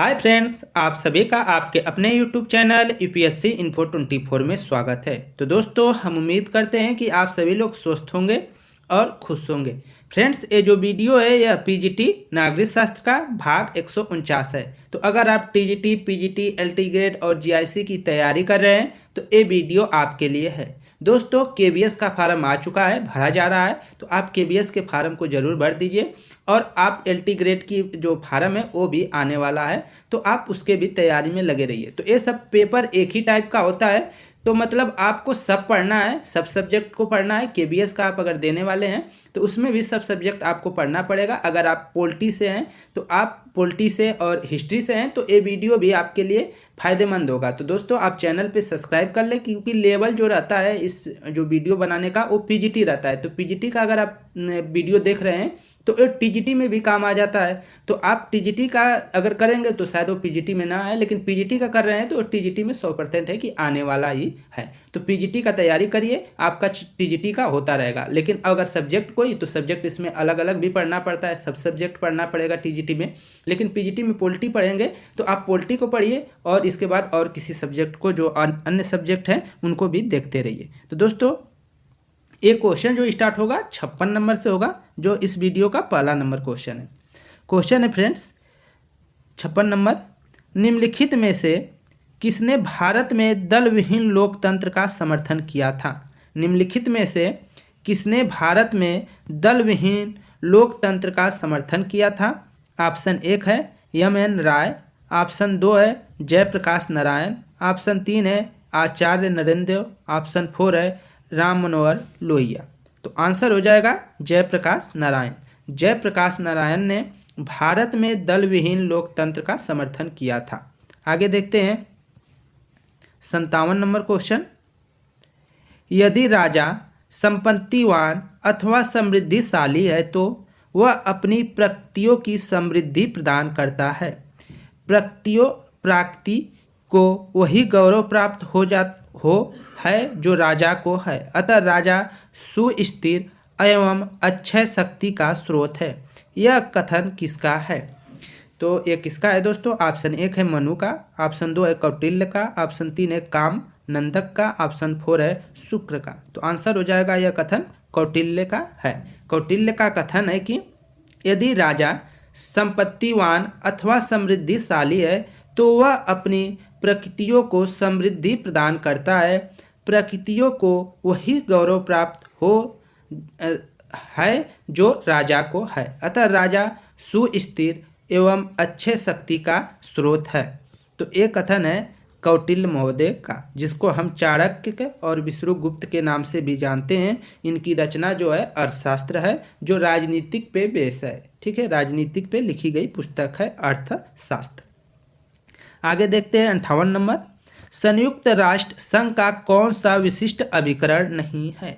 Hi friends, आप सभी का आपके अपने यूट्यूब चैनल यूपीएससी इन्फो 24 में स्वागत है। तो दोस्तों, हम उम्मीद करते हैं कि आप सभी लोग स्वस्थ होंगे और खुश होंगे। फ्रेंड्स, ये जो वीडियो है यह पीजीटी नागरिक शास्त्र का भाग 149 है। तो अगर आप टीजीटी, पीजीटी, एलटी ग्रेड और जीआईसी की तैयारी कर रहे हैं तो ये वीडियो आपके लिए है। दोस्तों, केबीएस का फार्म आ चुका है, भरा जा रहा है, तो आप केबीएस के फार्म को जरूर भर दीजिए। और आप एलटी ग्रेड की जो फार्म है वो भी आने वाला है, तो आप उसके भी तैयारी में लगे रहिए। तो ये सब पेपर एक ही टाइप का होता है, तो मतलब आपको सब पढ़ना है, सब सब्जेक्ट को पढ़ना है। केबीएस का आप अगर देने वाले हैं तो उसमें भी सब सब्जेक्ट आपको पढ़ना पड़ेगा। अगर आप पॉलिटी से हैं तो आप पॉलिटी से और हिस्ट्री से हैं तो ये वीडियो भी आपके लिए फ़ायदेमंद होगा। तो दोस्तों, आप चैनल पे सब्सक्राइब कर लें, क्योंकि लेवल जो रहता है इस जो वीडियो बनाने का वो पीजीटी रहता है। तो पीजीटी का अगर आप वीडियो देख रहे हैं तो ये टीजीटी में भी काम आ जाता है। तो आप टीजीटी का अगर करेंगे तो शायद वो पीजीटी में ना आए, लेकिन पीजीटी का कर रहे हैं तो टीजीटी में 100% है कि आने वाला ही है। तो पीजीटी का तैयारी करिए, आपका टीजीटी का होता रहेगा। लेकिन अगर सब्जेक्ट कोई तो सब्जेक्ट इसमें अलग अलग भी पढ़ना पड़ता है, सब सब्जेक्ट पढ़ना पड़ेगा टीजीटी में। लेकिन पीजीटी में पॉलिटी पढ़ेंगे तो आप पॉलिटी को पढ़िए और इसके बाद और किसी सब्जेक्ट को, जो अन्य सब्जेक्ट हैं उनको भी देखते रहिए। तो दोस्तों, एक क्वेश्चन जो स्टार्ट होगा 56 नंबर से होगा, जो इस वीडियो का पहला नंबर क्वेश्चन है। क्वेश्चन है फ्रेंड्स 56 नंबर, निम्नलिखित में से किसने भारत में दल विहीन लोकतंत्र का समर्थन किया था? निम्नलिखित में से किसने भारत में दल विहीन लोकतंत्र का समर्थन किया था? ऑप्शन 1 है एम.एन. राय, ऑप्शन 2 है जयप्रकाश नारायण, ऑप्शन 3 है आचार्य नरेंद्र देव, ऑप्शन 4 है राम मनोहर लोहिया। तो आंसर हो जाएगा जयप्रकाश नारायण। जयप्रकाश नारायण ने भारत में दल विहीन लोकतंत्र का समर्थन किया था। आगे देखते हैं 57 नंबर क्वेश्चन, यदि राजा संपत्तिवान अथवा समृद्धिशाली है तो वह अपनी प्रकृतियों की समृद्धि प्रदान करता है। प्राकृति को वही गौरव प्राप्त हो है जो राजा को है। अतः राजा सुस्थिर एवं अक्षय शक्ति का स्रोत है। यह कथन किसका है? तो ये किसका है दोस्तों? ऑप्शन 1 है मनु का, ऑप्शन 2 है कौटिल्य का, ऑप्शन 3 है काम नंदक का, ऑप्शन 4 है शुक्र का। तो आंसर हो जाएगा यह कथन कौटिल्य का है। कौटिल्य का कथन है कि यदि राजा संपत्तिवान अथवा समृद्धिशाली है तो वह अपनी प्रकृतियों को समृद्धि प्रदान करता है। प्रकृतियों को वही गौरव प्राप्त हो है जो राजा को है। अतः राजा सुस्थिर एवं अच्छे शक्ति का स्रोत है। तो ये कथन है कौटिल्य महोदय का, जिसको हम चाणक्य और विश्रुगुप्त के नाम से भी जानते हैं। इनकी रचना जो है अर्थशास्त्र है, जो राजनीतिक पे बेस है। ठीक है, राजनीतिक पे लिखी गई पुस्तक है अर्थशास्त्र। आगे देखते हैं 58 नंबर, संयुक्त राष्ट्र संघ का कौन सा विशिष्ट अभिकरण नहीं है?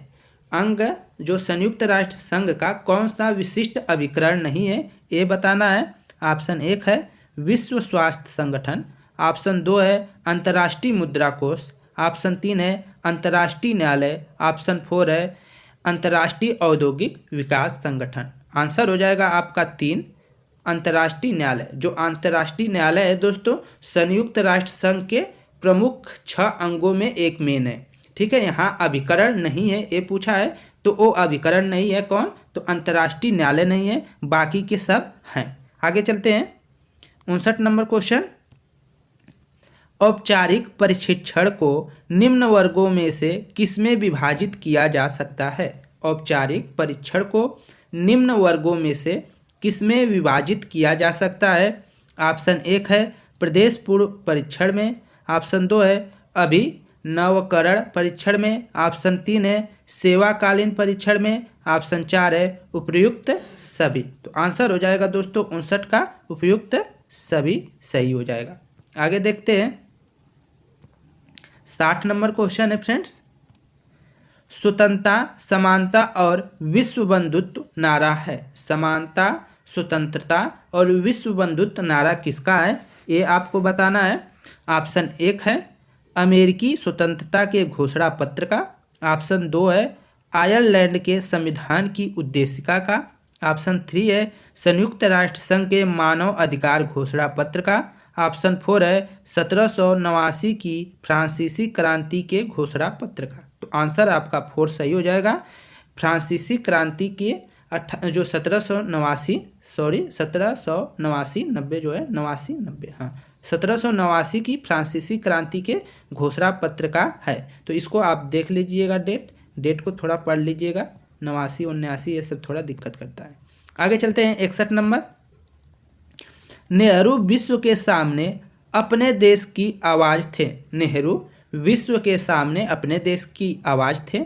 अंग जो संयुक्त राष्ट्र संघ का कौन सा विशिष्ट अभिकरण नहीं है, ये बताना है। ऑप्शन 1 है विश्व स्वास्थ्य संगठन, ऑप्शन 2 है अंतर्राष्ट्रीय मुद्रा कोष, ऑप्शन 3 है अंतर्राष्ट्रीय न्यायालय, ऑप्शन 4 है अंतर्राष्ट्रीय औद्योगिक विकास संगठन। आंसर हो जाएगा आपका 3 अंतर्राष्ट्रीय न्यायालय। जो अंतर्राष्ट्रीय न्यायालय है दोस्तों, संयुक्त राष्ट्र संघ के प्रमुख 6 अंगों में एक मेन है। ठीक है, यहाँ अभिकरण नहीं है ये पूछा है, तो वो अभिकरण नहीं है। कौन? तो अंतर्राष्ट्रीय न्यायालय नहीं है, बाकी के सब हैं। आगे चलते हैं 59 नंबर क्वेश्चन, औपचारिक प्रशिक्षण को निम्न वर्गों में से किसमें विभाजित किया जा सकता है? औपचारिक परीक्षण को निम्न वर्गों में से किसमें विभाजित किया जा सकता है? ऑप्शन 1 है प्रदेश पूर्व परीक्षण में, ऑप्शन 2 है अभिनवकरण परीक्षण में, ऑप्शन 3 है सेवाकालीन परीक्षण में, ऑप्शन 4 है उपयुक्त सभी। तो आंसर हो जाएगा दोस्तों 59 का उपयुक्त सभी सही हो जाएगा। आगे देखते हैं 60 नंबर क्वेश्चन है फ्रेंड्स, स्वतंत्रता, समानता और विश्व बंधुत्व नारा है। समानता, स्वतंत्रता और विश्व बंधुत्व नारा किसका है, ये आपको बताना है। ऑप्शन 1 है अमेरिकी स्वतंत्रता के घोषणा पत्र का, ऑप्शन 2 है आयरलैंड के संविधान की उद्देशिका का, ऑप्शन 3 है संयुक्त राष्ट्र संघ के मानव अधिकार घोषणा पत्र का, ऑप्शन 4 है 1789 की फ्रांसीसी क्रांति के घोषणा पत्र का। तो आंसर आपका 4 सही हो जाएगा। फ्रांसीसी क्रांति के जो 1789 90 जो है 89 हाँ 1789 की फ्रांसीसी क्रांति के घोषणा पत्र का है। तो इसको आप देख लीजिएगा, डेट को थोड़ा पढ़ लीजिएगा। 89 79 ये सब थोड़ा दिक्कत करता है। आगे चलते हैं 61 नंबर। नेहरू विश्व के सामने अपने देश की आवाज़ थे। नेहरू विश्व के सामने अपने देश की आवाज़ थे।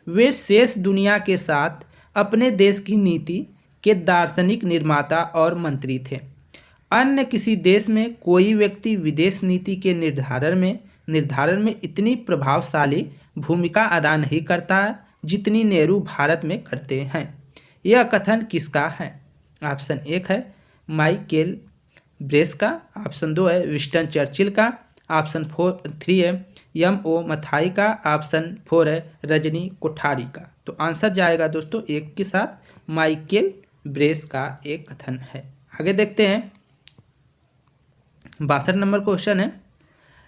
वे शेष दुनिया के साथ अपने देश की नीति के दार्शनिक निर्माता और मंत्री थे। अन्य किसी देश में कोई व्यक्ति विदेश नीति के निर्धारण में इतनी प्रभावशाली भूमिका अदा नहीं करता जितनी नेहरू भारत में करते हैं। यह कथन किसका है? ऑप्शन 1 है माइकेल ब्रेस का, ऑप्शन 2 है विंस्टन चर्चिल का, ऑप्शन 3 है M.O. मथाई का, ऑप्शन 4 है रजनी कोठारी का। तो आंसर जाएगा दोस्तों 1 के साथ माइकेल ब्रेस का एक कथन है। आगे देखते हैं 62 नंबर क्वेश्चन है,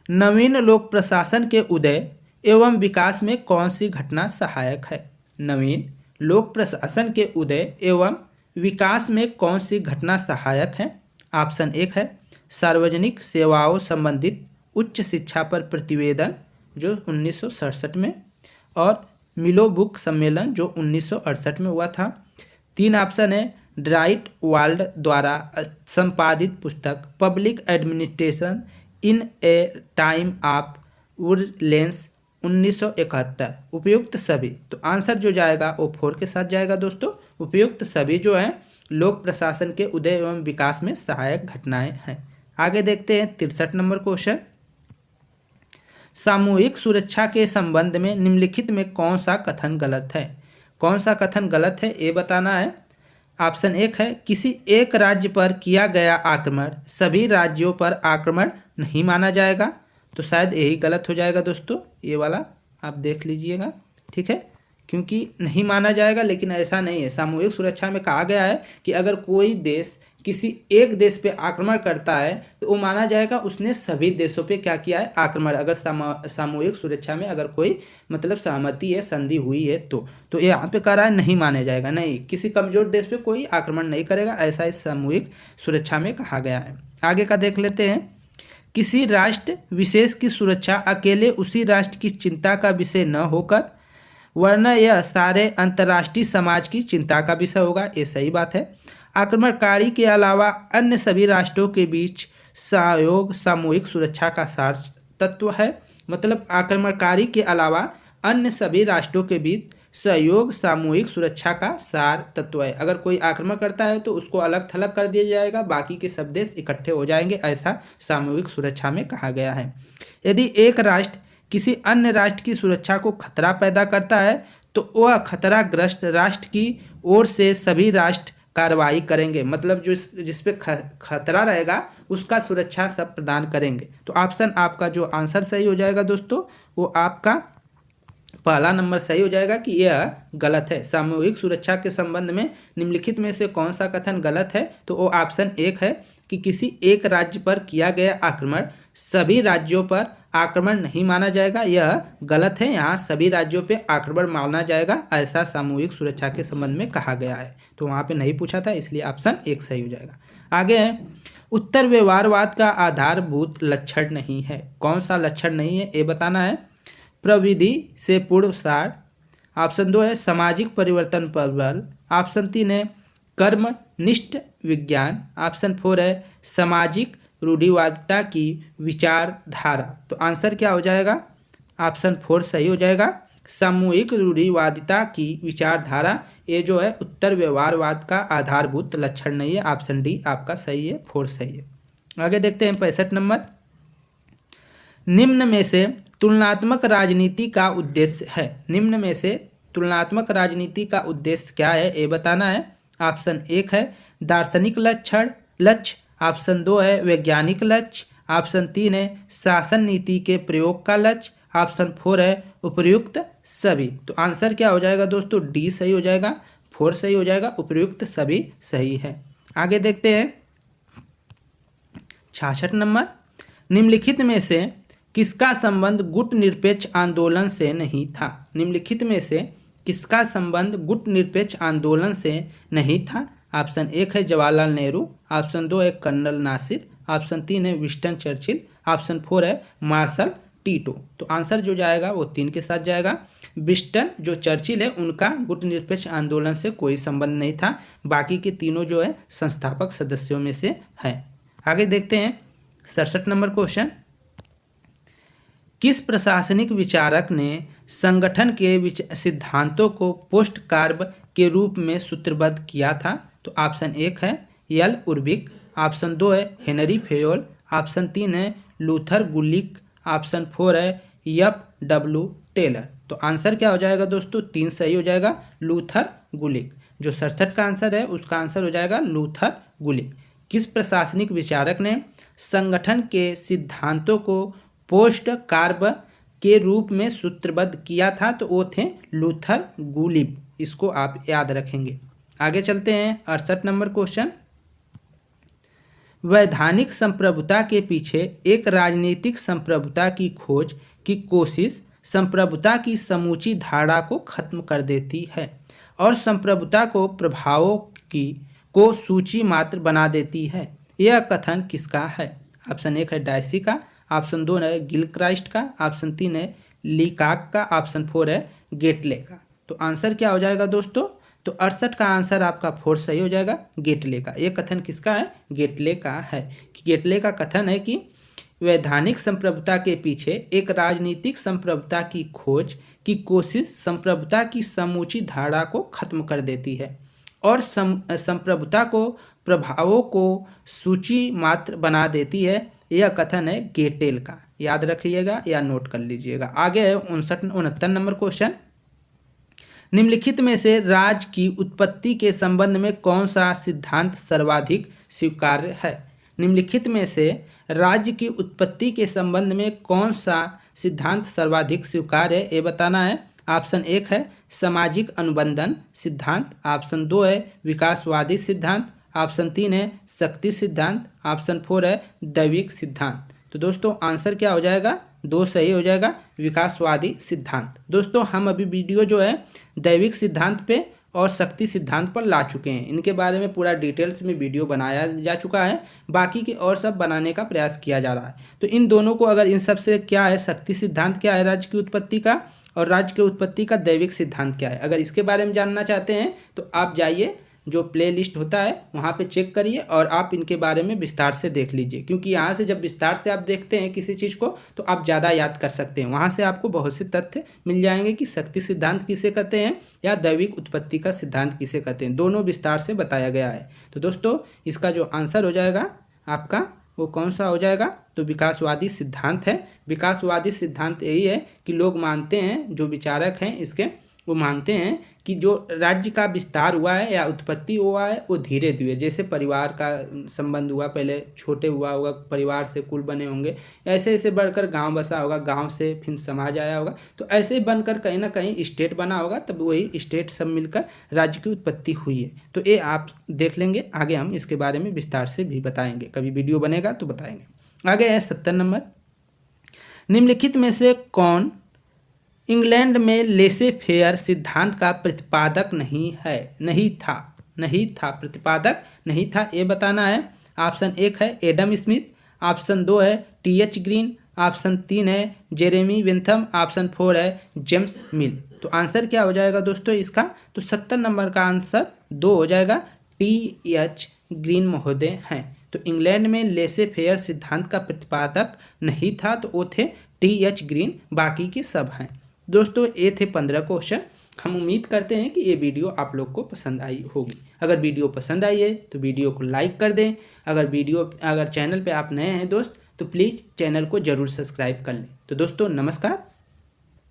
नवीन लोक प्रशासन के उदय एवं विकास में कौन सी घटना सहायक है? नवीन लोक प्रशासन के उदय एवं विकास में कौन सी घटना सहायक है? ऑप्शन 1 है सार्वजनिक सेवाओं संबंधित उच्च शिक्षा पर प्रतिवेदन जो 1967 में, और मिलो बुक सम्मेलन जो 1968 में हुआ था। 3 ऑप्शन है ड्राइट वाल्ड द्वारा संपादित पुस्तक public administration in A time of Woodlands 1971। उपयुक्त सभी। तो आंसर जो जाएगा वो 4 के साथ जाएगा दोस्तों। उपयुक्त सभी जो है लोक प्रशासन के उदय एवं विकास में सहायक घटनाएं हैं। आगे देखते हैं 63 नंबर क्वेश्चन, सामूहिक सुरक्षा के संबंध में निम्नलिखित में कौन सा कथन गलत है? कौन सा कथन गलत है ये बताना है। ऑप्शन 1 है किसी एक राज्य पर किया गया आक्रमण सभी राज्यों पर आक्रमण नहीं माना जाएगा। तो शायद यही गलत हो जाएगा दोस्तों, ये वाला आप देख लीजिएगा, ठीक है, क्योंकि नहीं माना जाएगा, लेकिन ऐसा नहीं है। सामूहिक सुरक्षा में कहा गया है कि अगर कोई देश किसी एक देश पे आक्रमण करता है तो वो माना जाएगा उसने सभी देशों पे क्या किया है, आक्रमण। अगर सामूहिक सुरक्षा में अगर कोई मतलब सहमति है, संधि हुई है तो यहाँ पे कह रहा है नहीं माना जाएगा। नहीं, किसी कमजोर देश पे कोई आक्रमण नहीं करेगा, ऐसा इस सामूहिक सुरक्षा में कहा गया है। आगे का देख लेते हैं, किसी राष्ट्र विशेष की सुरक्षा अकेले उसी राष्ट्र की चिंता का विषय न होकर वरना यह सारे अंतर्राष्ट्रीय समाज की चिंता का विषय होगा। ये सही बात है। आक्रमणकारी के अलावा अन्य सभी राष्ट्रों के बीच सहयोग सामूहिक सुरक्षा का सार तत्व है। मतलब आक्रमणकारी के अलावा अन्य सभी राष्ट्रों के बीच सहयोग सामूहिक सुरक्षा का सार तत्व है। अगर कोई आक्रमण करता है तो उसको अलग थलग कर दिया जाएगा, बाकी के सब देश इकट्ठे हो जाएंगे, ऐसा सामूहिक सुरक्षा में कहा गया है। यदि एक राष्ट्र किसी अन्य राष्ट्र की सुरक्षा को खतरा पैदा करता है तो वह खतराग्रस्त राष्ट्र की ओर से सभी राष्ट्र कार्रवाई करेंगे। मतलब जो जिस पे खतरा रहेगा उसका सुरक्षा सब प्रदान करेंगे। तो ऑप्शन आपका जो आंसर सही हो जाएगा दोस्तों वो आपका पहला नंबर सही हो जाएगा कि यह गलत है। सामूहिक सुरक्षा के संबंध में निम्नलिखित में से कौन सा कथन गलत है? तो वो ऑप्शन 1 है कि किसी एक राज्य पर किया गया आक्रमण सभी राज्यों पर आक्रमण नहीं माना जाएगा। यह गलत है, यहाँ सभी राज्यों पे आक्रमण माना जाएगा, ऐसा सामूहिक सुरक्षा के संबंध में कहा गया है। तो वहाँ पे नहीं पूछा था, इसलिए ऑप्शन 1 सही हो जाएगा। आगे है, उत्तर व्यवहारवाद का आधारभूत लक्षण नहीं है। कौन सा लक्षण नहीं है ये बताना है। प्रविधि से पूर्ण सार, ऑप्शन 2 है सामाजिक परिवर्तन पर बल, ऑप्शन 3 है कर्मनिष्ठ विज्ञान, ऑप्शन 4 है सामाजिक रूढ़िवादिता की विचारधारा। तो आंसर क्या हो जाएगा? ऑप्शन 4 सही हो जाएगा। सामूहिक रूढ़िवादिता की विचारधारा ये जो है उत्तर व्यवहारवाद का आधारभूत लक्षण नहीं है। ऑप्शन डी आपका सही है, 4 सही है। आगे देखते हैं 65 नंबर, निम्न में से तुलनात्मक राजनीति का उद्देश्य है। निम्न में से तुलनात्मक राजनीति का उद्देश्य क्या है ये बताना है। ऑप्शन 1 है दार्शनिक लक्ष्य, ऑप्शन 2 है वैज्ञानिक लक्ष्य, ऑप्शन 3 है शासन नीति के प्रयोग का लक्ष्य, ऑप्शन 4 है उपर्युक्त सभी। तो आंसर क्या हो जाएगा दोस्तों? डी सही हो जाएगा, 4 सही हो जाएगा, उपर्युक्त सभी सही है। आगे देखते हैं 66 नंबर, निम्नलिखित में से किसका संबंध गुट निरपेक्ष आंदोलन से नहीं था? निम्नलिखित में से किसका संबंध गुट निरपेक्ष आंदोलन से नहीं था? ऑप्शन 1 है जवाहरलाल नेहरू, ऑप्शन 2 है कर्नल नासिर, ऑप्शन 3 है विंस्टन चर्चिल, ऑप्शन 4 है मार्शल टीटो। तो आंसर जो जाएगा वो 3 के साथ जाएगा। विंस्टन जो चर्चिल है उनका गुट निरपेक्ष आंदोलन से कोई संबंध नहीं था, बाकी के तीनों जो है संस्थापक सदस्यों में से है। आगे देखते हैं 67 नंबर क्वेश्चन, किस प्रशासनिक विचारक ने संगठन के सिद्धांतों को पोस्ट कार्ब के रूप में सूत्रबद्ध किया था? तो ऑप्शन 1 है एल उर्बिक, ऑप्शन 2 है हेनरी फेयोल, ऑप्शन 3 है लूथर गुलिक, ऑप्शन 4 है एफ डब्ल्यू टेलर। तो आंसर क्या हो जाएगा दोस्तों? 3 सही हो जाएगा, लूथर गुलिक। जो 67 का आंसर है उसका आंसर हो जाएगा लूथर गुलिक। किस प्रशासनिक विचारक ने संगठन के सिद्धांतों को पोस्ट कार्ब के रूप में सूत्रबद्ध किया था? तो वो थे लूथर गुलिक। इसको आप याद रखेंगे। आगे चलते हैं 68 नंबर क्वेश्चन, वैधानिक संप्रभुता के पीछे एक राजनीतिक संप्रभुता की खोज की कोशिश संप्रभुता की समूची धारा को खत्म कर देती है और संप्रभुता को प्रभावों को सूची मात्र बना देती है। यह कथन किसका है? ऑप्शन 1 है डायसी का, ऑप्शन 2 है गिलक्राइस्ट का, ऑप्शन 3 है लीकाक का, ऑप्शन 4 है गेटले का। तो आंसर क्या हो जाएगा दोस्तों? तो 68 का आंसर आपका 4 सही हो जाएगा, गेटले का। ये कथन किसका है? गेटले का है। कि गेटले का कथन है कि वैधानिक संप्रभुता के पीछे एक राजनीतिक संप्रभुता की खोज की कोशिश संप्रभुता की समूची धारा को खत्म कर देती है और संप्रभुता को प्रभावों को सूची मात्र बना देती है। यह कथन है गेटेल का। याद रखिएगा या नोट कर लीजिएगा। आगे है 69 नंबर क्वेश्चन, निम्नलिखित में से राज्य की उत्पत्ति के संबंध में कौन सा सिद्धांत सर्वाधिक स्वीकार्य है? निम्नलिखित में से राज्य की उत्पत्ति के संबंध में कौन सा सिद्धांत सर्वाधिक स्वीकार्य है ये बताना है। ऑप्शन 1 है सामाजिक अनुबंधन सिद्धांत, ऑप्शन 2 है विकासवादी सिद्धांत, ऑप्शन 3 है शक्ति सिद्धांत, ऑप्शन 4 है दैविक सिद्धांत। तो दोस्तों आंसर क्या हो जाएगा? 2 सही हो जाएगा, विकासवादी सिद्धांत। दोस्तों हम अभी वीडियो जो है दैविक सिद्धांत पे और शक्ति सिद्धांत पर ला चुके हैं। इनके बारे में पूरा डिटेल्स में वीडियो बनाया जा चुका है, बाकी के और सब बनाने का प्रयास किया जा रहा है। तो इन दोनों को अगर इन सब से क्या है, शक्ति सिद्धांत क्या है राज्य की उत्पत्ति का, और राज्य की उत्पत्ति का दैविक सिद्धांत क्या है, अगर इसके बारे में जानना चाहते हैं तो आप जाइए, जो प्ले लिस्ट होता है वहाँ पे चेक करिए और आप इनके बारे में विस्तार से देख लीजिए। क्योंकि यहाँ से जब विस्तार से आप देखते हैं किसी चीज़ को तो आप ज़्यादा याद कर सकते हैं। वहाँ से आपको बहुत से तथ्य मिल जाएंगे कि शक्ति सिद्धांत किसे कहते हैं या दैविक उत्पत्ति का सिद्धांत किसे कहते हैं, दोनों विस्तार से बताया गया है। तो दोस्तों इसका जो आंसर हो जाएगा आपका वो कौन सा हो जाएगा? तो विकासवादी सिद्धांत है। विकासवादी सिद्धांत यही है कि लोग मानते हैं, जो विचारक हैं इसके वो मानते हैं कि जो राज्य का विस्तार हुआ है या उत्पत्ति हुआ है वो धीरे धीरे, जैसे परिवार का संबंध हुआ, पहले छोटे हुआ होगा, परिवार से कुल बने होंगे, ऐसे ऐसे बढ़कर गांव बसा होगा, गांव से फिर समाज आया होगा, तो ऐसे बनकर कहीं ना कहीं स्टेट बना होगा, तब वही स्टेट सब मिलकर राज्य की उत्पत्ति हुई है। तो ये आप देख लेंगे, आगे हम इसके बारे में विस्तार से भी बताएंगे, कभी वीडियो बनेगा तो बताएंगे। आगे है 70 नंबर, निम्नलिखित में से कौन इंग्लैंड में लेसे फेयर सिद्धांत का प्रतिपादक नहीं था, प्रतिपादक नहीं था, ये बताना है। ऑप्शन 1 है एडम स्मिथ, ऑप्शन 2 है टीएच ग्रीन, ऑप्शन 3 है जेरेमी बेंथम, ऑप्शन 4 है जेम्स मिल। तो आंसर क्या हो जाएगा दोस्तों इसका? तो 70 नंबर का आंसर 2 हो जाएगा, टीएच ग्रीन महोदय हैं। तो इंग्लैंड में लेसे फेयर सिद्धांत का प्रतिपादक नहीं था, तो वो थे टीएच ग्रीन, बाकी के सब हैं। दोस्तों ये थे 15 क्वेश्चन। हम उम्मीद करते हैं कि ये वीडियो आप लोग को पसंद आई होगी। अगर वीडियो पसंद आई है तो वीडियो को लाइक कर दें। अगर चैनल पे आप नए हैं दोस्त तो प्लीज़ चैनल को ज़रूर सब्सक्राइब कर लें। तो दोस्तों नमस्कार।